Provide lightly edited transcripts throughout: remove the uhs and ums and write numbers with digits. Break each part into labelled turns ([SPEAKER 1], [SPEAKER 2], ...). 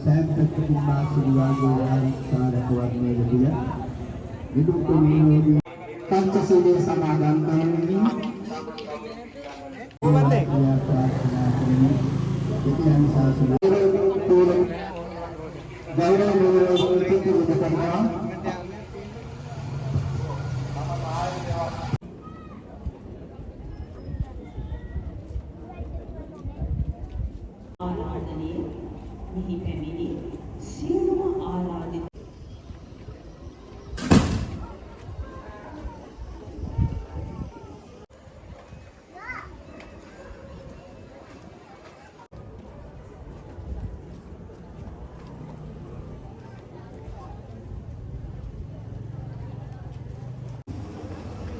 [SPEAKER 1] Saya terima sebagai saudara keluarga dia. Hidup ini Pancasila Samadan tahun ini. Ya praർത്ഥന ini itu yang saya sudah turun. Gairah itu dilakukan.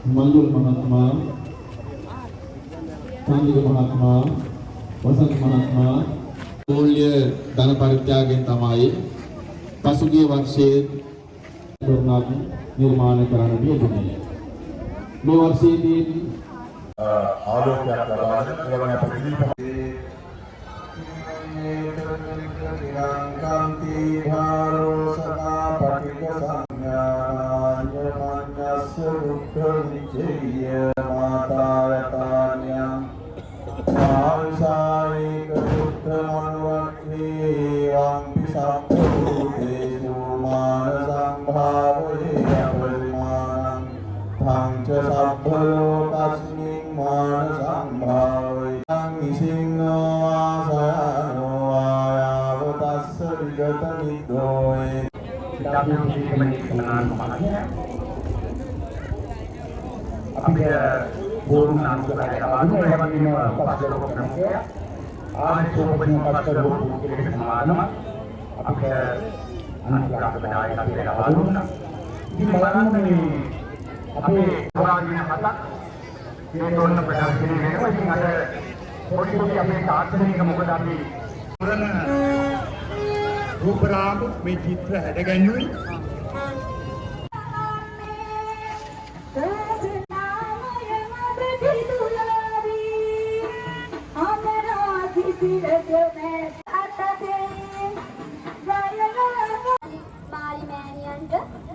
[SPEAKER 2] Manjul Mahatma, Candika Mahatma, Vasant Mahatma, मूल्य धन परित्यागයෙන් තමයි පසුගිය වර්ෂයේ තොරණක් නිර්මාණය කරන්න යෙදුනේ. මේ වර්ෂයේදී
[SPEAKER 3] ආලෝකයක් ලබාගෙන එවැනි අපිට නිරංකාන්ති භාරෝ සදා පටික සංඥාය මඤ්ඤස්ස දුක්ඛ විචය මාතායතාන්‍යං ආංසායික දුක්ඛ මනවක්ඛේ වම්පි සම්පූතේසු මාන සම්භාවයේ අපරිමාණං තංච සබ්බ ලෝකස්මින් මාන සම්භාවයං ඉසින්නෝ ආසයනෝ ආයාව තස්ස විගත නිද්දෝයේ
[SPEAKER 4] අපේ ගෝරුන් අනුකම්පාවෙන් ලබන පස්වලක ප්‍රමුඛය ආශෝභනීය පස්වලක පුරුෂයෙක් සමානම අපේ අනුකම්පාවෙන් ආයතනය ලබා දුන්නා. ඉතින් බලන්න මේ අපේ පුරාදීන හතක් හේතුන් ප්‍රදර්ශනය වෙනවා. ඉතින් අද පොඩි අපේ තාක්ෂණික මොකද අපි කරන රූපරාම මේ චිත්‍ර හැදගැන්වුවේ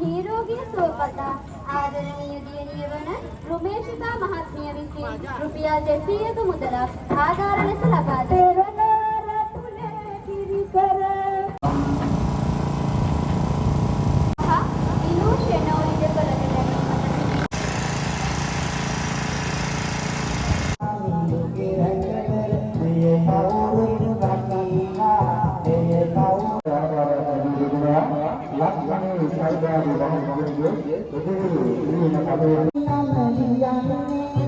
[SPEAKER 5] නිරෝගී සුවපතා ආදරණීය දියණිය වන රුමේෂිතා මහත්මිය විසින් රුපියල් 200ක මුදලක් ආධාර ලෙස ලබා දෙනවා.
[SPEAKER 1] Saya